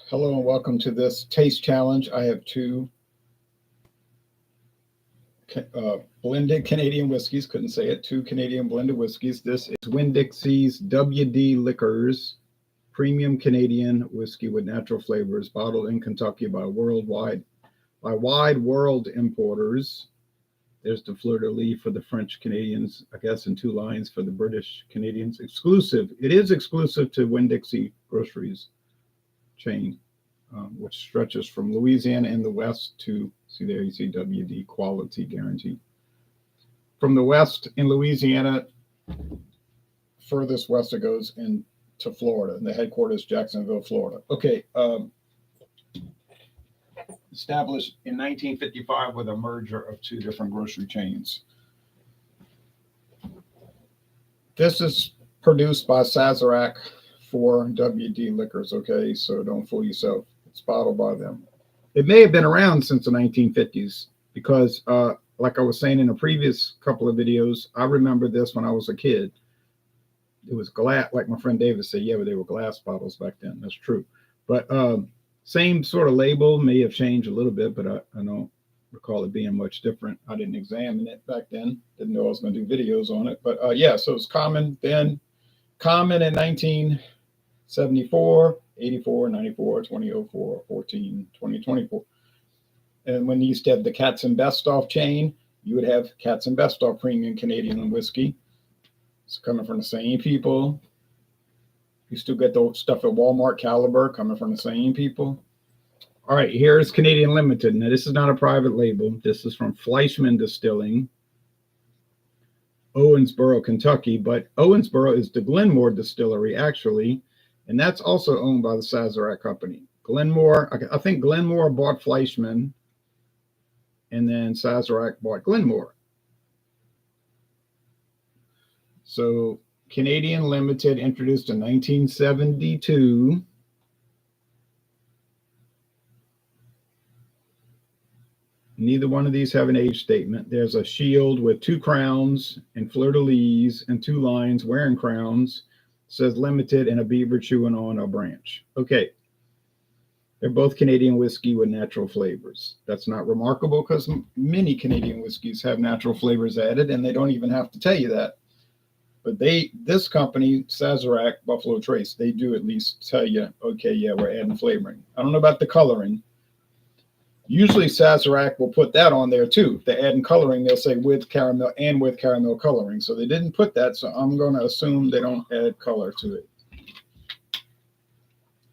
Hello and welcome to this taste challenge. I have two blended Canadian whiskeys. Couldn't say it. Two Canadian blended whiskeys. This is Winn-Dixie's WD Liquors Premium Canadian Whiskey with Natural Flavors, bottled in Kentucky by wide world importers. There's the fleur-de-lis for the French Canadians, I guess, and two lines for the British Canadians. Exclusive. It is exclusive to Winn-Dixie Groceries chain, which stretches from Louisiana in the west to, see there, you see WD quality guarantee. From the west in Louisiana, furthest west it goes into Florida. And the headquarters, Jacksonville, Florida. Okay. Established in 1955 with a merger of two different grocery chains. This is produced by Sazerac for WD Liquors, okay? So don't fool yourself. It's bottled by them. It may have been around since the 1950s because, like I was saying in a previous couple of videos, I remember this when I was a kid. It was glass, like my friend David said, yeah, but they were glass bottles back then. That's true. But same sort of label, may have changed a little bit, but I don't recall it being much different. I didn't examine it back then. Didn't know I was going to do videos on it. But yeah, so it was common then. Common in 1974, 84, 94, 2004, 14, 2024. And when you used to have the Katz and Bestoff chain, you would have Katz and Bestoff Premium Canadian Whiskey. It's coming from the same people. You still get the stuff at Walmart Caliber coming from the same people. All right, here's Canadian Limited. Now, this is not a private label. This is from Fleischmann Distilling, Owensboro, Kentucky. But Owensboro is the Glenmore Distillery, actually. And that's also owned by the Sazerac Company. Glenmore, I think Glenmore bought Fleischmann, and then Sazerac bought Glenmore. So Canadian Limited, introduced in 1972. Neither one of these have an age statement. There's a shield with two crowns and fleur-de-lis and two lines wearing crowns. It says limited and a beaver chewing on a branch. Okay. They're both Canadian whiskey with natural flavors. That's not remarkable because many Canadian whiskeys have natural flavors added, and they don't even have to tell you that. But this company, Sazerac, Buffalo Trace, they do at least tell you, okay, yeah, we're adding flavoring. I don't know about the coloring. Usually Sazerac will put that on there too. If they're adding coloring, they'll say with caramel and with caramel coloring. So they didn't put that, so I'm going to assume they don't add color to it.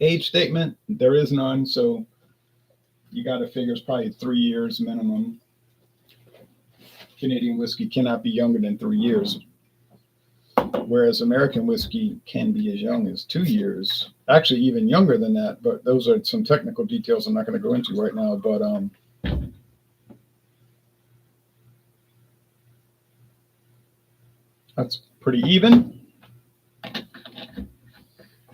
Age statement, there is none, so you got to figure it's probably 3 years minimum. Canadian whiskey cannot be younger than 3 years, whereas American whiskey can be as young as 2 years, actually even younger than that. But those are some technical details I'm not going to go into right now. But that's pretty even.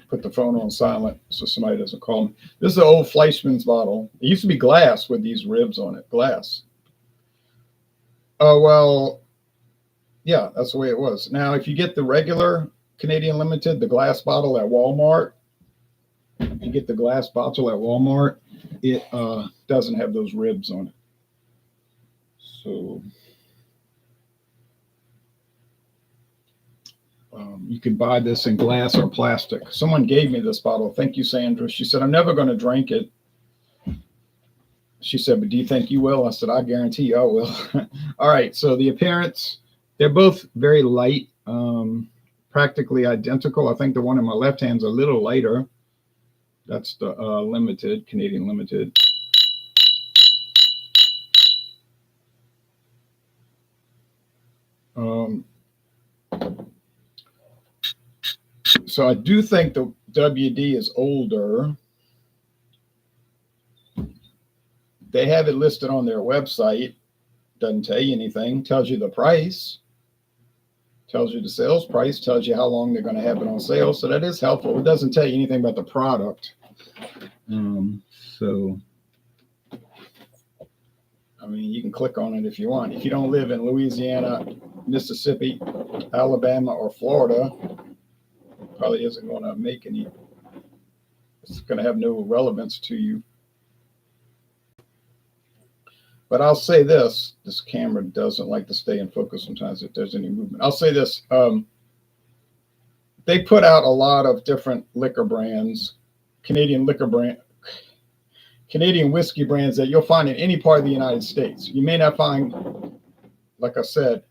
Put the phone on silent so somebody doesn't call me. This is an old Fleischmann's bottle. It used to be glass with these ribs on it, glass. Oh, well, yeah, that's the way it was. Now, if you get the regular Canadian Limited, the glass bottle at Walmart, you get the glass bottle at Walmart, it doesn't have those ribs on it. So you can buy this in glass or plastic. Someone gave me this bottle. Thank you, Sandra. She said, I'm never going to drink it. She said, but do you think you will? I said, I guarantee you I will. All right, so the appearance, they're both very light, practically identical. I think the one in my left hand's a little lighter. That's the Limited, Canadian Limited. So I do think the WD is older. They have it listed on their website. Doesn't tell you anything. Tells you the price. Tells you the sales price. Tells you how long they're going to have it on sale. So that is helpful. It doesn't tell you anything about the product. So, I mean, you can click on it if you want. If you don't live in Louisiana, Mississippi, Alabama, or Florida, probably isn't going to make any it's going to have no relevance to you. But I'll say this, this camera doesn't like to stay in focus sometimes if there's any movement. I'll say this, they put out a lot of different liquor brands, Canadian whiskey brands that you'll find in any part of the United States. You may not find, like I said,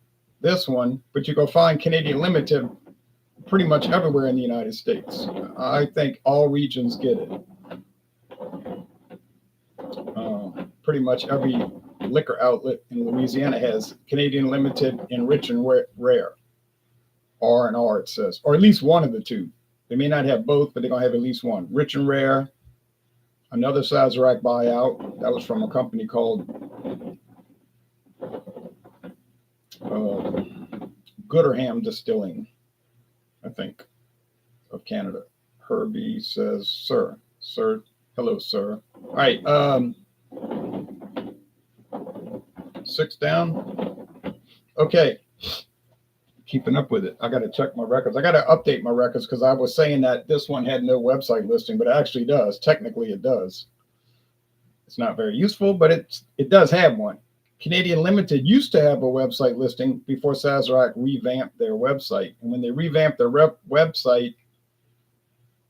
this one, but you go find Canadian Limited pretty much everywhere in the United States. I think all regions get it. Pretty much every liquor outlet in Louisiana has Canadian Limited and Rich and Rare. R&R it says, or at least one of the two. They may not have both, but they're gonna have at least one. Rich and Rare, another Sazerac buyout. That was from a company called Gooderham Distilling, I think, of Canada. Herbie says, sir, hello, sir. All right, 6 down. Okay, keeping up with it. I got to check my records. I got to update my records because I was saying that this one had no website listing, but it actually does. Technically, it does. It's not very useful, but it does have one. Canadian Limited used to have a website listing before Sazerac revamped their website. And when they revamped their website,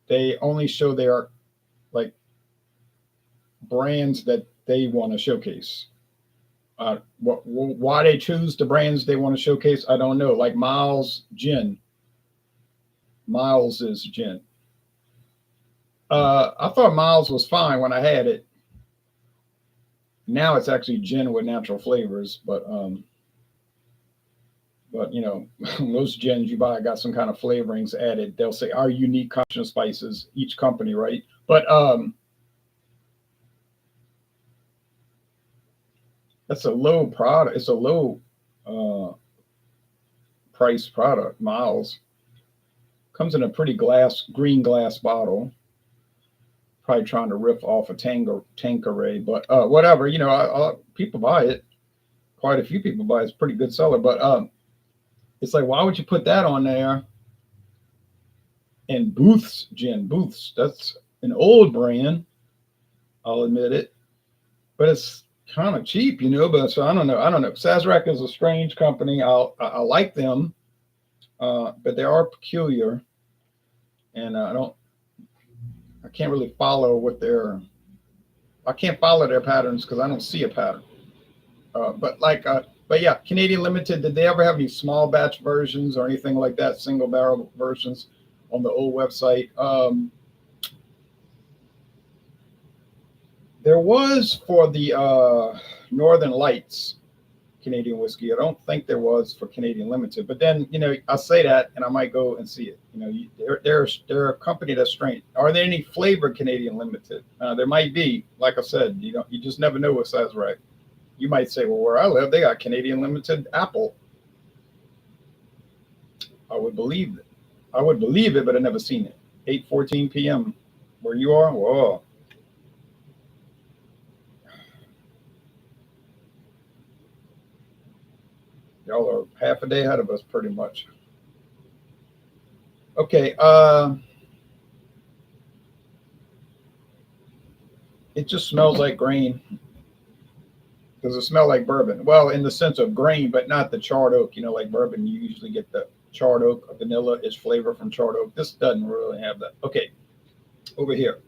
they only show their like brands that they want to showcase. Why they choose the brands they want to showcase, I don't know. Like Miles Gin. Miles is gin. I thought Miles was fine when I had it. Now it's actually gin with natural flavors, but you know, most gins you buy got some kind of flavorings added. They'll say our unique combination of spices, each company, right? But that's a low product. It's a low price product. Miles comes in a pretty green glass bottle. Probably trying to riff off a Tanqueray, but whatever. You know, people buy it. Quite a few people buy it. It's a pretty good seller, but it's like, why would you put that on there? And Booth's Gin, Booth's, that's an old brand. I'll admit it, but it's kind of cheap, you know. But so I don't know. Sazerac is a strange company. I like them, but they are peculiar, and I can't really follow I can't follow their patterns because I don't see a pattern. But yeah, Canadian Limited, did they ever have any small batch versions or anything like that, single barrel versions on the old website? There was for the Northern Lights Canadian whiskey. I don't think there was for Canadian Limited, but then, you know, I say that and I might go and see it. You know, they're a company that's strange. Are there any flavored Canadian Limited? There might be. Like I said, you just never know what Sazerac. You might say, well, where I live, they got Canadian Limited apple. I would believe it, but I've never seen it. 8:14 p.m. Where you are? Whoa. Y'all are half a day ahead of us, pretty much. Okay. It just smells like grain. Does it smell like bourbon? Well, in the sense of grain, but not the charred oak. You know, like bourbon, you usually get the charred oak. Vanilla is flavor from charred oak. This doesn't really have that. Okay, over here.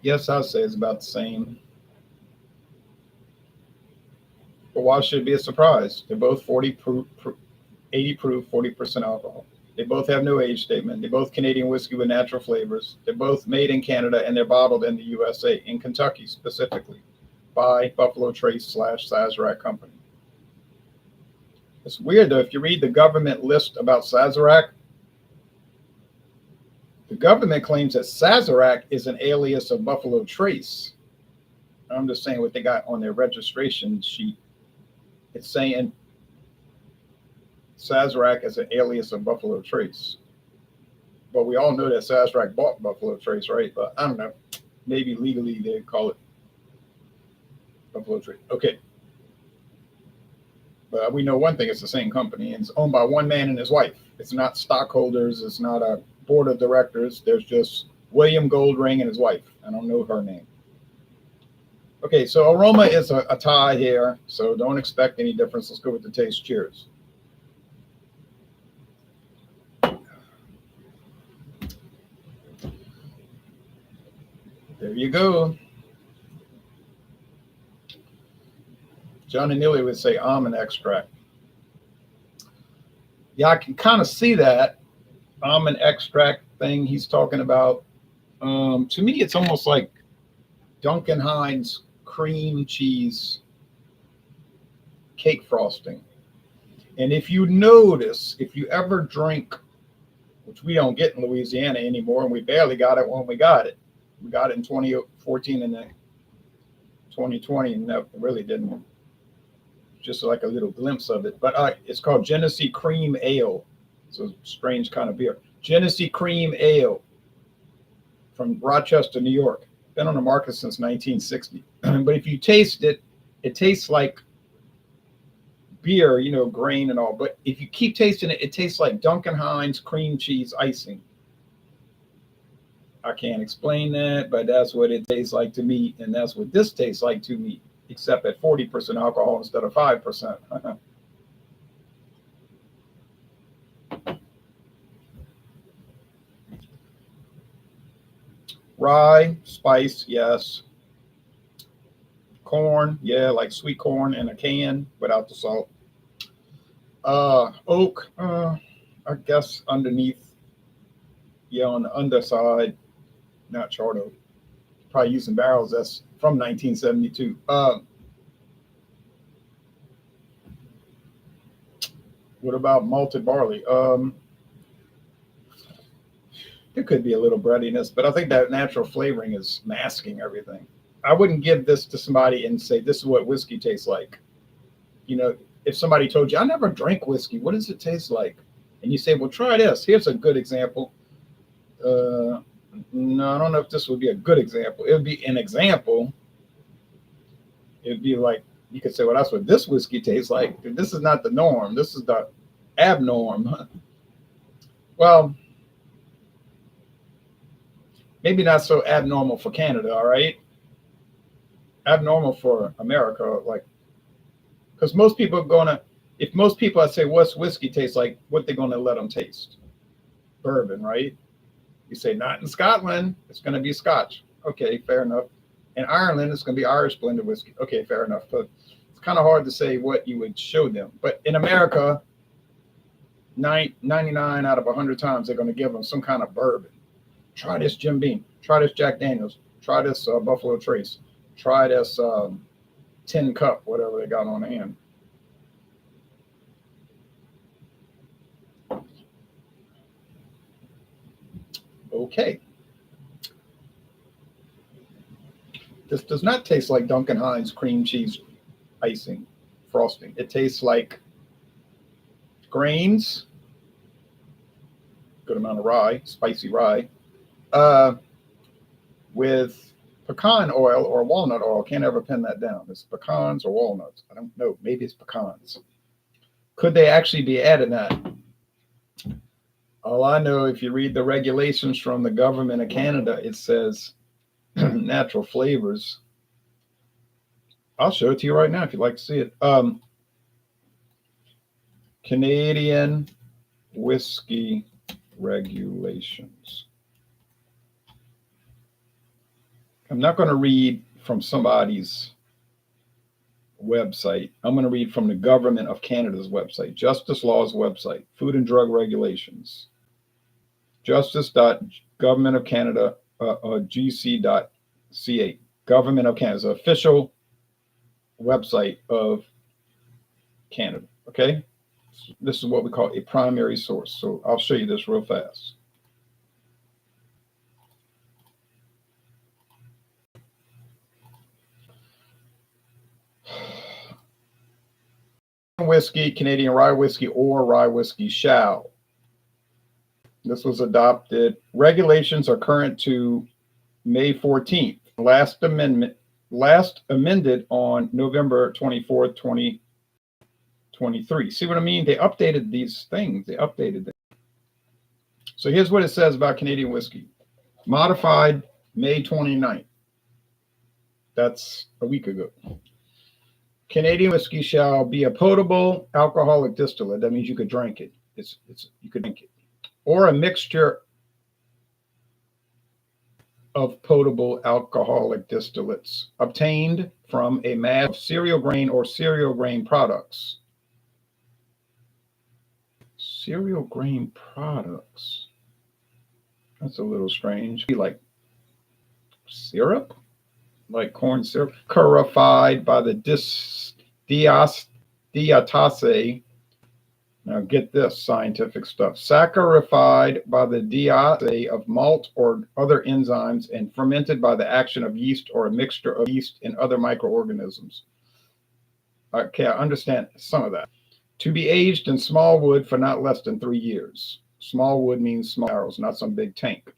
Yes, I'd say it's about the same. But why should it be a surprise? They're both 40 proof, 80 proof, 40% alcohol. They both have no age statement. They're both Canadian whiskey with natural flavors. They're both made in Canada and they're bottled in the USA, in Kentucky specifically, by Buffalo Trace / Sazerac Company. It's weird though, if you read the government list about Sazerac, the government claims that Sazerac is an alias of Buffalo Trace. I'm just saying what they got on their registration sheet. It's saying Sazerac is an alias of Buffalo Trace. But we all know that Sazerac bought Buffalo Trace, right? But I don't know. Maybe legally they call it Buffalo Trace. Okay. But we know one thing, it's the same company, and it's owned by one man and his wife. It's not stockholders, it's not a board of directors. There's just William Goldring and his wife. I don't know her name. Okay, so aroma is a tie here, so don't expect any difference. Let's go with the taste. Cheers. There you go. John and Neely would say almond extract. Yeah, I can kind of see that almond extract thing he's talking about. To me, it's almost like Duncan Hines cream cheese cake frosting. And if you notice, if you ever drink, which we don't get in Louisiana anymore, and we barely got it when we got it. We got it in 2014 and then 2020, and that really didn't. Just like a little glimpse of it. But it's called Genesee Cream Ale. It's a strange kind of beer. Genesee Cream Ale from Rochester, New York. Been on the market since 1960. But if you taste it, it tastes like beer, you know, grain and all. But if you keep tasting it, it tastes like Duncan Hines cream cheese icing. I can't explain that, but that's what it tastes like to me. And that's what this tastes like to me, except at 40% alcohol instead of 5%. Rye, spice, yes. Corn, yeah, like sweet corn in a can without the salt. Oak, I guess underneath, yeah, on the underside, not charred oak. Probably using barrels that's from 1972. What about malted barley? There could be a little breadiness, but I think that natural flavoring is masking everything. I wouldn't give this to somebody and say, this is what whiskey tastes like. You know, if somebody told you, I never drank whiskey, what does it taste like? And you say, well, try this. Here's a good example. No, I don't know if this would be a good example. It would be an example. It'd be like, you could say, well, that's what this whiskey tastes like. This is not the norm. This is the abnorm. Well, maybe not so abnormal for Canada, all right? Abnormal for America, like, because most people are gonna, if most people I say, what's whiskey taste like, what they're gonna let them taste? Bourbon, right? You say, not in Scotland, it's gonna be Scotch. Okay, fair enough. In Ireland, it's gonna be Irish blended whiskey. Okay, fair enough. But it's kind of hard to say what you would show them. But in America, 99 out of 100 times, they're gonna give them some kind of bourbon. Try this Jim Beam. Try this Jack Daniels. Try this Buffalo Trace. Try this Tin Cup, whatever they got on hand. Okay. This does not taste like Duncan Hines cream cheese icing frosting. It tastes like grains, good amount of rye, spicy rye, with pecan oil or walnut oil. Can't ever pin that down. It's pecans or walnuts. I don't know. Maybe it's pecans. Could they actually be adding that? All I know, if you read the regulations from the government of Canada, it says natural flavors. I'll show it to you right now if you'd like to see it. Canadian whiskey regulations. I'm not going to read from somebody's website. I'm going to read from the Government of Canada's website, Justice Law's website, Food and Drug Regulations, justice.governmentofcanada, gc.ca. Government of Canada's official website of Canada. Okay, this is what we call a primary source. So I'll show you this real fast. Whiskey, Canadian rye whiskey, or rye whiskey shall. This was adopted. Regulations are current to May 14th. Last amended on November 24th, 2020. 23. See what I mean? They updated these things. They updated them. So here's what it says about Canadian whiskey. Modified May 29th. That's a week ago. Canadian whiskey shall be a potable alcoholic distillate. That means you could drink it. You could drink it. Or a mixture of potable alcoholic distillates obtained from a mass of cereal grain or cereal grain products. Cereal grain products. That's a little strange. Like syrup? Like corn syrup? Purified by the diastase. Now get this scientific stuff. Saccharified by the diastase of malt or other enzymes and fermented by the action of yeast or a mixture of yeast and other microorganisms. Okay, I understand some of that. To be aged in small wood for not less than 3 years. Small wood means small barrels, not some big tank.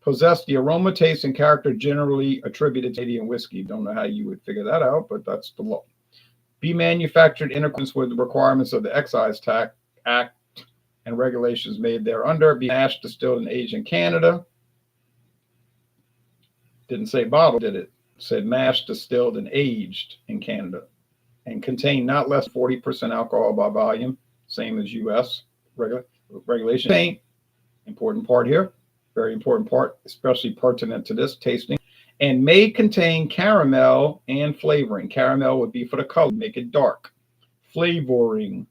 Possess the aroma, taste, and character generally attributed to Canadian whiskey. Don't know how you would figure that out, but that's the law. Be manufactured in accordance with the requirements of the Excise Tax Act and regulations made thereunder. Be mashed, distilled, and aged in Canada. Didn't say bottled, did it? It said mashed, distilled, and aged in Canada. And contain not less than 40% alcohol by volume, same as U.S. regulation. Important part here, very important part, especially pertinent to this tasting. And may contain caramel and flavoring. Caramel would be for the color, make it dark. Flavoring.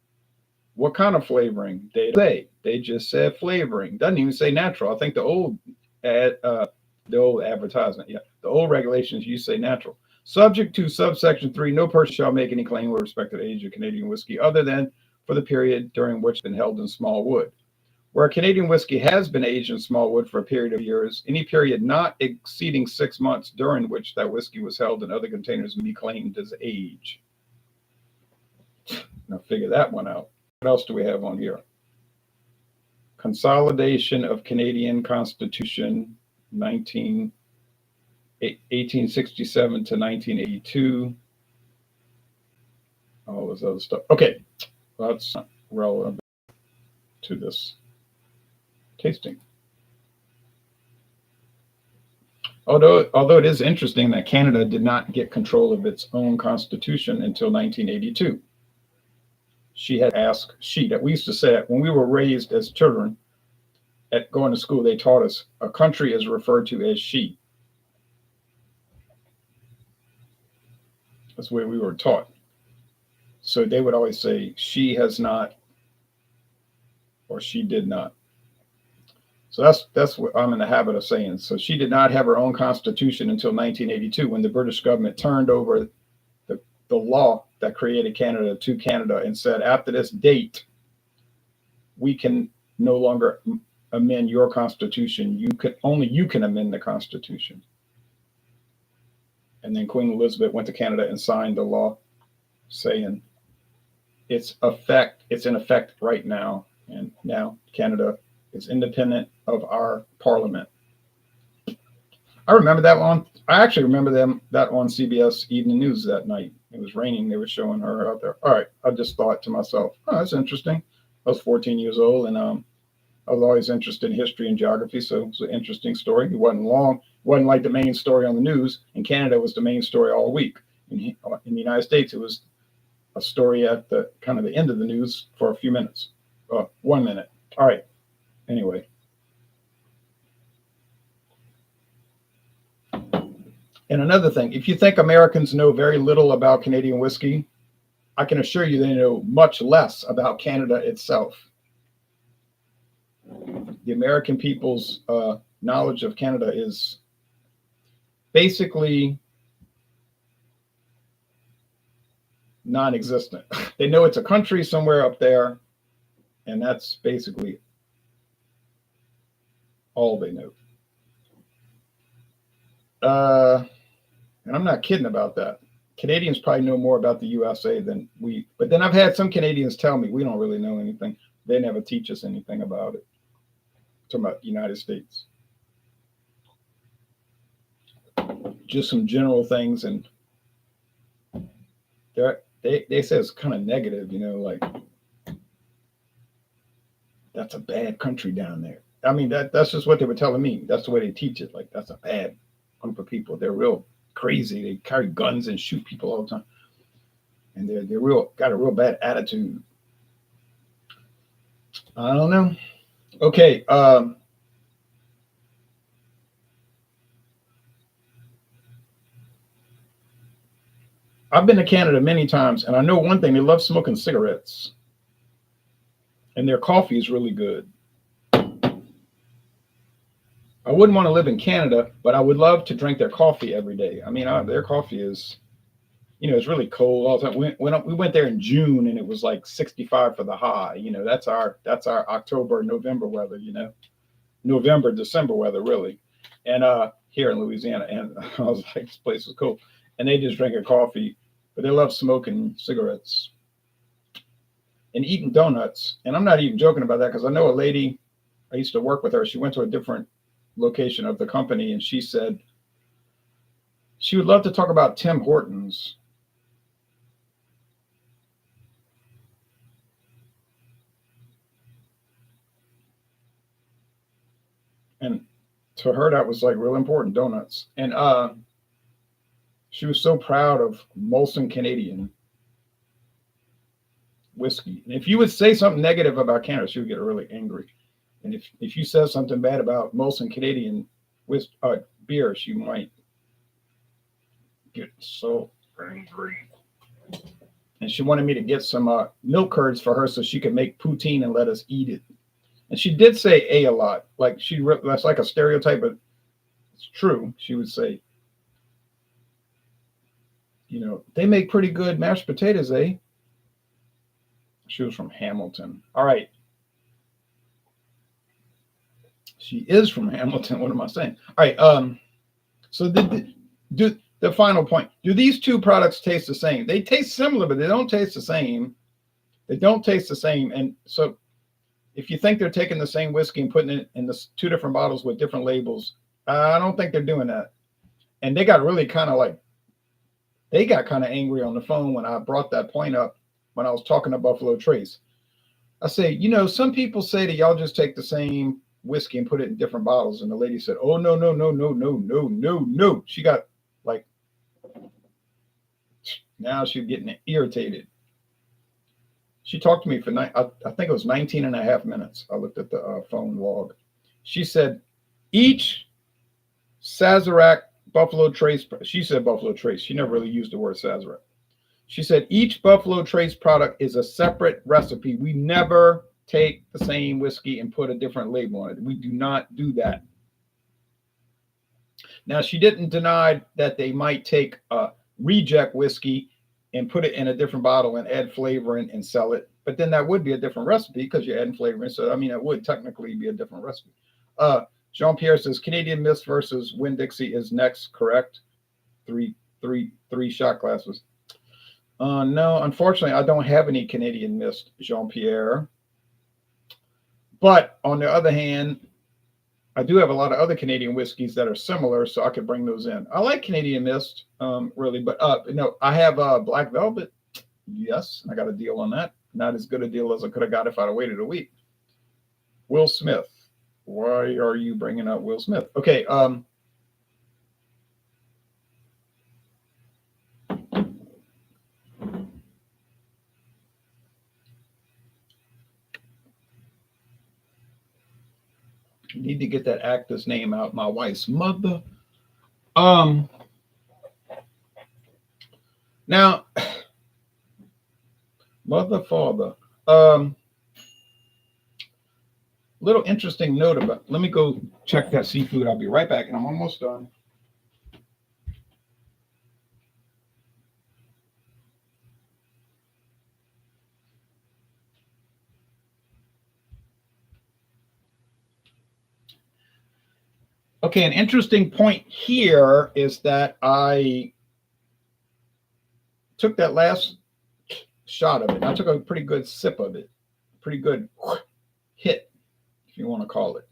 What kind of flavoring? They just said flavoring. Doesn't even say natural. I think the old advertisement, the old regulations you say natural. Subject to subsection 3, no person shall make any claim with respect to the age of Canadian whiskey other than for the period during which it's been held in small wood. Where Canadian whiskey has been aged in small wood for a period of years, any period not exceeding 6 months during which that whiskey was held in other containers may be claimed as age. Now figure that one out. What else do we have on here? Consolidation of Canadian Constitution 1867 to 1982. All this other stuff. Okay, that's not relevant to this tasting. Although it is interesting that Canada did not get control of its own constitution until 1982. That we used to say it when we were raised as children at going to school, they taught us a country is referred to as she. That's where we were taught. So they would always say she has not or she did not. So that's what I'm in the habit of saying. So she did not have her own constitution until 1982 when the British government turned over the law that created Canada to Canada and said, after this date, we can no longer amend your constitution. You can amend the constitution. And then Queen Elizabeth went to Canada and signed the law saying it's in effect right now. And now Canada is independent of our parliament. I remember that one. I actually remember that on CBS Evening News that night. It was raining. They were showing her out there. All right. I just thought to myself, oh, that's interesting. I was 14 years old and I was always interested in history and geography. So it was an interesting story. It wasn't long. It wasn't like the main story on the news. In Canada, it was the main story all week. In the United States, it was a story at the kind of the end of the news for a few minutes. 1 minute. All right. Anyway. And another thing, if you think Americans know very little about Canadian whiskey, I can assure you they know much less about Canada itself. The American people's knowledge of Canada is basically non-existent. They know it's a country somewhere up there, and that's basically all they know. And I'm not kidding about that. Canadians probably know more about the USA than we, but then I've had some Canadians tell me we don't really know anything. They never teach us anything about it. I'm talking about the United States. Just some general things, and they they say it's kind of negative, you know, like that's a bad country down there. I mean, that's just what they were telling me. That's the way they teach it. Like that's a bad group of people. They're real crazy. They carry guns and shoot people all the time, and they're real got a real bad attitude. I don't know. Okay. I've been to Canada many times, and I know one thing: they love smoking cigarettes, and their coffee is really good. I wouldn't want to live in Canada, but I would love to drink their coffee every day. I mean, their coffee is, you know, it's really cold all the time. We went there in June, and it was like 65 for the high. You know, that's our October, November weather. You know, November, December weather, really. And here in Louisiana, and I was like, this place is cool. And they just drink a coffee, but they love smoking cigarettes and eating donuts. And I'm not even joking about that because I know a lady. I used to work with her. She went to a different location of the company, and she said she would love to talk about Tim Hortons. And to her, that was like real important, donuts. And she was so proud of Molson Canadian whiskey. And if you would say something negative about Canada, she would get really angry. And if you said something bad about Molson Canadian beer, she might get so angry. And she wanted me to get some milk curds for her so she could make poutine and let us eat it. And she did say a lot. Like that's like a stereotype, but it's true. She would say, you know, they make pretty good mashed potatoes, eh? She was from Hamilton. All right. She is from Hamilton. What am I saying? All right. So the final point. Do these two products taste the same? They taste similar, but they don't taste the same. They don't taste the same. And so if you think they're taking the same whiskey and putting it in the two different bottles with different labels, I don't think they're doing that. And they got really kind of angry on the phone when I brought that point up when I was talking to Buffalo Trace. I say, you know, some people say that y'all just take the same whiskey and put it in different bottles. And the lady said, oh, no, no, no, no, no, no, no, no. She got like, now she's getting irritated. She talked to me for I think it was 19 and a half minutes. I looked at the phone log. She said, each Sazerac Buffalo Trace, she said Buffalo Trace. She never really used the word Sazerac. She said, each Buffalo Trace product is a separate recipe. We never take the same whiskey and put a different label on it. We do not do that. Now, she didn't deny that they might take a reject whiskey and put it in a different bottle and add flavor and sell it. But then that would be a different recipe because you're adding flavor in. So, I mean, it would technically be a different recipe. Jean-Pierre says Canadian Mist versus Winn-Dixie is next, correct? Three shot glasses. No, unfortunately, I don't have any Canadian Mist, Jean-Pierre. But on the other hand, I do have a lot of other Canadian whiskeys that are similar, so I could bring those in. I like Canadian Mist, really, but no, I have Black Velvet. Yes, I got a deal on that. Not as good a deal as I could have got if I'd have waited a week. Will Smith. Why are you bringing up Will Smith? Okay. Need to get that actor's name out. My wife's mother. Now, mother, father. Little interesting note about. Let me go check that seafood. I'll be right back, and I'm almost done. Okay, an interesting point here is that I took that last shot of it. I took a pretty good sip of it, pretty good hit, if you want to call it.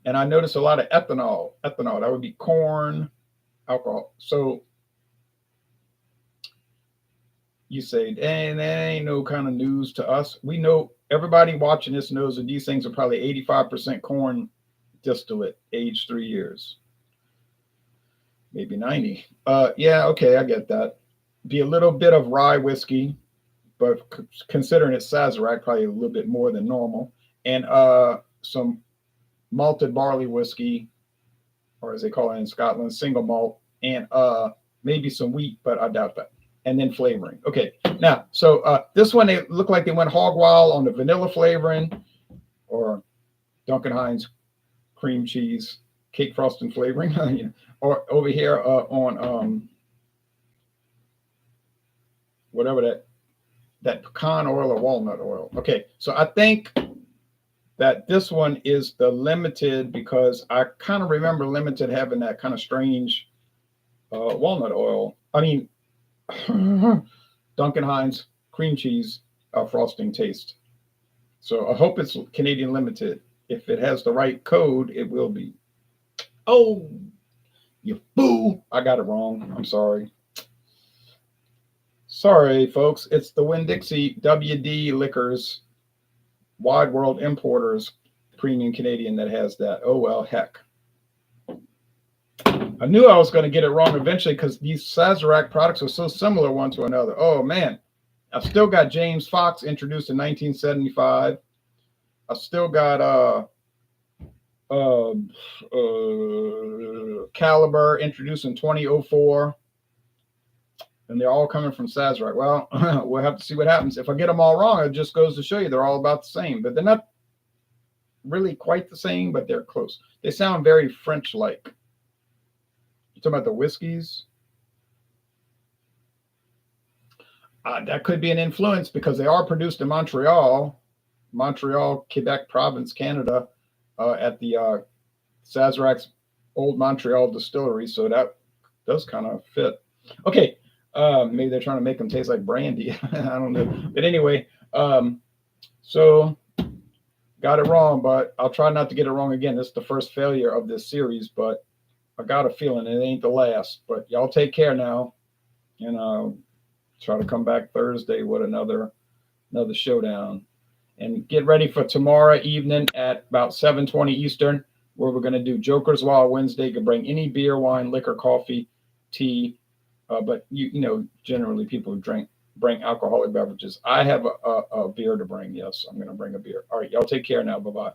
And I noticed a lot of ethanol. Ethanol, that would be corn, alcohol. So You say, and that ain't no kind of news to us. We know everybody watching this knows that these things are probably 85% corn distillate, aged 3 years, maybe 90. Yeah, okay, I get that. Be a little bit of rye whiskey, but considering it's Sazerac, probably a little bit more than normal, and some malted barley whiskey, or as they call it in Scotland, single malt, and maybe some wheat, but I doubt that. And then flavoring. Okay, now, so this one, they look like they went hog wild on the vanilla flavoring, or Duncan Hines cream cheese, cake frosting flavoring, or over here on whatever that pecan oil or walnut oil. Okay, so I think that this one is the limited, because I kind of remember limited having that kind of strange walnut oil. I mean, Duncan Hines cream cheese frosting taste. So I hope it's Canadian limited. If it has the right code, it will be. Oh, you fool! I got it wrong. I'm sorry. Sorry, folks. It's the Winn-Dixie WD Liquors Wide World Importers Premium Canadian that has that. Oh, well, heck. I knew I was going to get it wrong eventually because these Sazerac products are so similar one to another. Oh, man. I've still got James Fox, introduced in 1975. I still got Caliber, introduced in 2004. And they're all coming from Sazerac. Well, we'll have to see what happens. If I get them all wrong, it just goes to show you they're all about the same. But they're not really quite the same, but they're close. They sound very French-like. You talking about the whiskeys? That could be an influence because they are produced in Montreal, Quebec province, Canada, at the Sazerac's old Montreal distillery. So that does kind of fit. Okay. Maybe they're trying to make them taste like brandy. I don't know. But anyway, so got it wrong, but I'll try not to get it wrong again. This is the first failure of this series, but I got a feeling it ain't the last. But y'all take care now, and I'll try to come back Thursday with another showdown. And get ready for tomorrow evening at about 7:20 Eastern, where we're going to do Joker's Law Wednesday. You can bring any beer, wine, liquor, coffee, tea. But you know, generally people bring alcoholic beverages. I have a beer to bring. Yes, I'm going to bring a beer. All right, y'all take care now. Bye-bye.